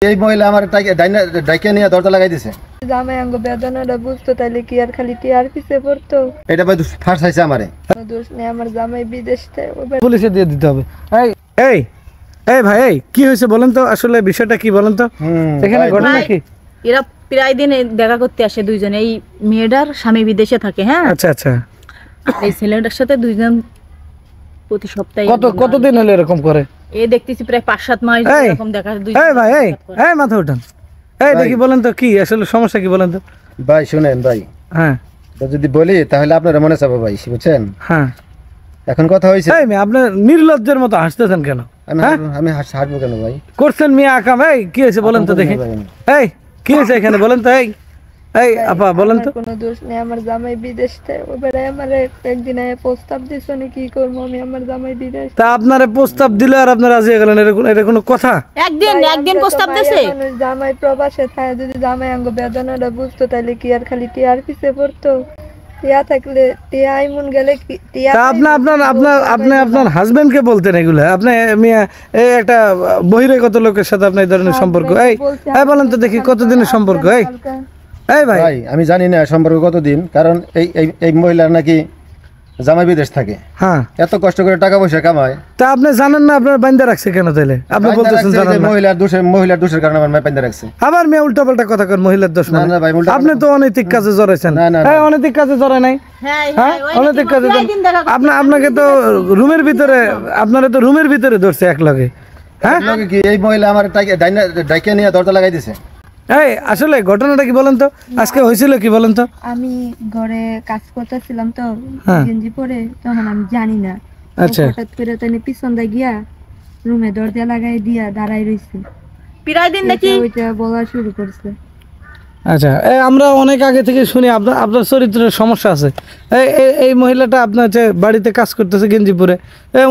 এই মহিলা আমার ডাইকে নিয়ে দরজা লাগাই দিছে। জামাই আঙ্গ বেদনাটা বুঝতো তাইলে কি আর খালি টিয়ার পিছে পড়তো? এটা ভাই ফার্স্ট হইছে আমারে। দোষ নেই, আমার জামাই বিদেশ থেকে। পুলিশে দিয়ে দিতে হবে। এই এই এই ভাই, এই কি হয়েছে বলেন তো, আসলে বিষয়টা কি বলেন তো? এখানে ঘটনা কি? এরা প্রায় দিন দেখা করতে আসে দুইজন। এই মেয়েটার স্বামী বিদেশে থাকে। হ্যাঁ, আচ্ছা আচ্ছা। এই ছেলেটার সাথে দুইজন প্রতি সপ্তাহে কতদিন হলো এরকম করে? এই দেখতেছি প্রায় 5-7 মাস এরকম দেখা। এই ভাই, এই এই মাথা উঠান। এই দেখি বলেন তো কি আসলে সমস্যা কি বলেন তো? ভাই শুনেন ভাই, হ্যাঁ যদি বলি তাহলে আপনারা মনে চাবো ভাই, বুঝছেন? হ্যাঁ, এখন কথা হয়েছে। এই মেয়ে আপনি নির্লজ্জের মতো হাসতেছেন কেন? আমি হাসবো কেন ভাই? করছেন মিয়া আকাম। এই কি হয়েছে বলেন তো দেখি। এই কি হয়েছে এখানে বলেন তো? এই এই আপা বলেন তো। কোনো দোষ নেই, আমার জামাই বিদেশ থেকে। ওবারে আমার একদিন প্রস্তাব দিছো না, কি করবো আমি? আমার জামাই বিদেশ। তা আপনারে প্রস্তাব দিলে আর আপনারা রাজি হয়ে গেলেন, এটা কোনো কথা? একদিন প্রস্তাব দিছে। জামাই প্রবাসে থাকে, যদি জামাই আঙ্গ বেদনাটা বুঝতো তাইলে কি আর খালি টিয়ার পিছে পড়তো? টিয়া থাকলে টিয়া আইমন গেলে টিয়া। তা আপনার হাজবেন্ডকে বলতেন এগুলো? আপনি মিয়া এই একটা বহিরাগত লোকের সাথে আপনার এই ধরনের সম্পর্ক? এই বলেন তো দেখি কতদিনের সম্পর্ক? এই ভাই, আমি জানি না সম্পর্ক কতদিন, কারণ এই মহিলার নাকি জামাই বিদেশ থাকে। হ্যাঁ, এত কষ্ট করে টাকা পয়সা কামায়। তা আপনি জানেন না আপনার বাইন্দা রাখছে কেন তাইলে? আপনি বলতেছেন জানেন না। মহিলার দোষের কারণে আমার বাইন্দা রাখছে। আবার মেয়ে উল্টাপাল্টা কথা কর, মহিলার দোষ মানে? না ভাই, আপনি তো অনৈতিক কাজে জড়াইছেন। হ্যাঁ, অনৈতিক কাজে জড়ায় নাই। হ্যাঁ, অনৈতিক কাজে আপনাকে তো রুমের ভিতরে, আপনারা তো রুমের ভিতরে ধরছে এক লগে। হ্যাঁ, কি এই মহিলা আমার ডাইকে নিয়ে দরজা লাগাই দিছে। এই আসলে ঘটনাটা কি বলেন তো? আজকে হয়েছিল কি বলেন তো? আমি ঘরে কাজ করতেছিলাম তো, হ্যাঁ। গেঞ্জি পরে, তখন আমি জানি না। আচ্ছা। হঠাৎ করে তাই পিছন দিয়ে গিয়া রুমে দরজা লাগাই দিয়া দাঁড়াই রইছে। প্রায় দিন নাকি ওইটা বলা শুরু করছে। আচ্ছা, আমরা অনেক আগে থেকে শুনি আপনার চরিত্রের সমস্যা আছে। এই মহিলাটা আপনার যে বাড়িতে কাজ করতেছে গেঞ্জি পরে,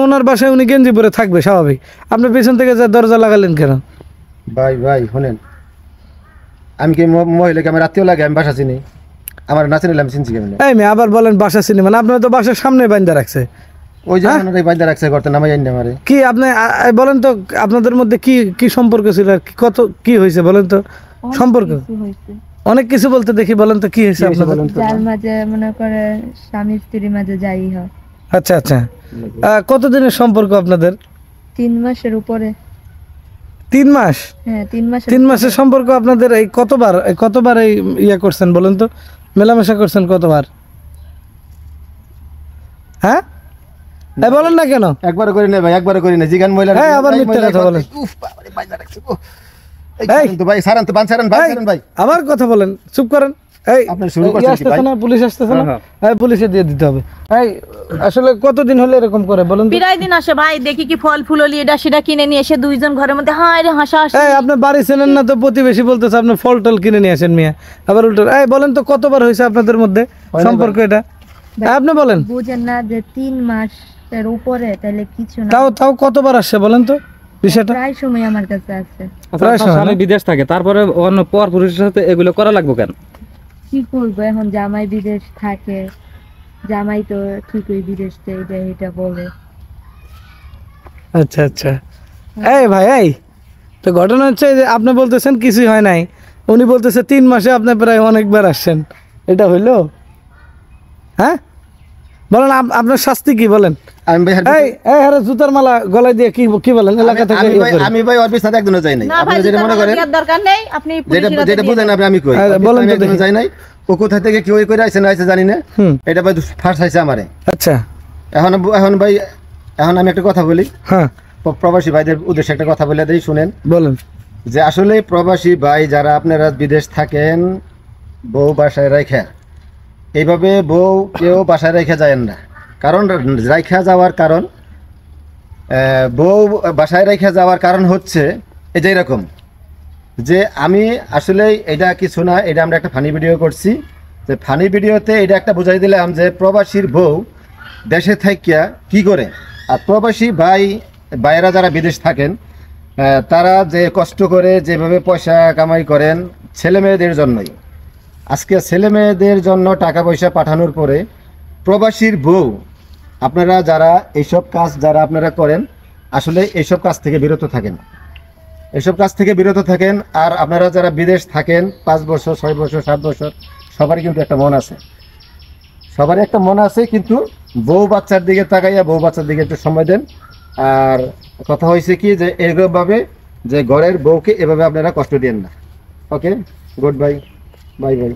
ওনার বাসায় উনি গেঞ্জি পরে থাকবে স্বাভাবিক, আপনি পেছন থেকে যা দরজা লাগালেন কেন? ভাই শোনেন, আমি কি মহিলাকে আমার রাত্রেও লাগে? আমি বাসা চিনি, আমার না চিনিলে আমি চিনছি কেমন? এই মেয়ে আবার বলেন বাসা চিনি মানে? আপনার তো বাসার সামনে বাইন্দা রাখছে। ওই যে বাইন্দা রাখছে, করতে নামাই আইন আমারে। কি আপনি বলেন তো, আপনাদের মধ্যে কি সম্পর্ক ছিল? কত কি হয়েছে বলেন তো? সম্পর্ক অনেক কিছু বলতে দেখি, বলেন তো কি হয়েছে আপনাদের? যার মাঝে মনে করে স্বামী স্ত্রীর মাঝে যাই হয়। আচ্ছা আচ্ছা, কতদিনের সম্পর্ক আপনাদের? 3 মাসের উপরে। 3 মাস? হ্যাঁ, 3 মাস। 3 মাসের সম্পর্ক আপনাদের। এই কতবার এই ইয়া করছেন বলেন তো? মেলামেশা করছেন কতবার? হ্যাঁ, বলেন না কেন? একবার করি না ভাই, একবার করি না। জিগান মহিলা। হ্যাঁ, আবার মিথ্যা কথা বলেন। উফ বাবা রে, বাইন্দা রাখছে। এই তো ভাই, সারান তো বানসারান ভাই। আবার কথা বলেন, চুপ করেন। এই আপনি শুরু করছেন কি ভাই? পুলিশ আসতেছে না? হ্যাঁ, পুলিশে দিয়ে দিতে হবে। এই আসলে কতদিন হলো এরকম করে বলেন তো? প্রায় দিন আসে ভাই, দেখি কি ফল ফুললি এটা সেটা কিনে নিয়ে এসে দুইজন ঘরের মধ্যে হায় রে হাসাহাসি। এই আপনি বাড়ি চেনেন না তো, প্রতিবেশী বলতেছে আপনি ফল টল কিনে নিয়ে আসেন মিয়া, আবার উল্টো। এই বলেন তো কতবার হয়েছে আপনাদের মধ্যে সম্পর্ক এটা? আপনি বলেন। বুঝেন না যে 3 মাসের উপরে, তাহলে কিছু না। তাও কতবার আসছে বলেন তো বিষয়টা? প্রায় সময় আমার কাছে আছে। প্রায় সময় স্বামী বিদেশ থাকে, তারপরে অন্য পর পুরুষের সাথে এগুলো করা লাগবে কেন? কি করবো এখন? জামাই বিদেশ থাকে, জামাই তো ঠিকই বিদেশ থেকে এটা বলে। আচ্ছা আচ্ছা। এই ভাই, এই তো ঘটনা হচ্ছে যে আপনি বলতেছেন কিছুই হয় নাই, উনি বলতেছে 3 মাসে আপনি প্রায় অনেকবার আসছেন। এটা হইলো? হ্যাঁ, বলেন আপনার শাস্তি কি বলেন? আমি ভাই আরে জুতার মালা গলায় দিয়ে কি বলেন এলাকা থেকে? আমি ভাই অফিস সাথে একদিনও যাই নাই। আপনি যেটা মনে করেন দরকার নেই, আপনি যেটা বুঝেন আমি কই। বলেন তো একদিনও যাই নাই। ও কোথা থেকে কি ওই করে আইছে না আইছে জানি না। এটা ভাই ফার্স্ট আইছে আমারে। আচ্ছা, এখন ভাই, এখন আমি একটা কথা বলি। হ্যাঁ, প্রবাসী ভাইদের উদ্দেশ্যে একটা কথা বলে দেই, শুনেন। বলেন। যে আসলে প্রবাসী ভাই যারা আপনারা বিদেশ থাকেন, বউ বাসায় রাখা, এইভাবে বউ কেউ বাসায় রেখে যায় না। কারণ রাইখা যাওয়ার কারণ, বউ বাসায় রেখে যাওয়ার কারণ হচ্ছে এই যে এরকম যে আমি আসলে এটা কিছু না, এটা আমরা একটা ফানি ভিডিও করছি। যে ফানি ভিডিওতে এটা একটা বুঝাই দিলাম যে প্রবাসীর বউ দেশে থাকিয়া কি করে, আর প্রবাসী ভাইয়েরা যারা বিদেশ থাকেন তারা যে কষ্ট করে যেভাবে পয়সা কামাই করেন ছেলে মেয়েদের জন্যই। আজকে ছেলে মেয়েদের জন্য টাকা পয়সা পাঠানোর পরে প্রবাসীর বউ, আপনারা যারা এইসব কাজ যারা আপনারা করেন, আসলে এইসব কাজ থেকে বিরত থাকেন। এসব কাজ থেকে বিরত থাকেন। আর আপনারা যারা বিদেশ থাকেন 5 বছর 6 বছর 7 বছর, সবারই কিন্তু একটা মন আছে, সবারই একটা মন আছে, কিন্তু বউ বাচ্চার দিকে তাকাইয়া বউ বাচ্চার দিকে একটু সময় দেন। আর কথা হয়েছে কি যে এরকমভাবে যে ঘরের বউকে এভাবে আপনারা কষ্ট দিয়েন না। ওকে, গুড বাই, বাই বাই।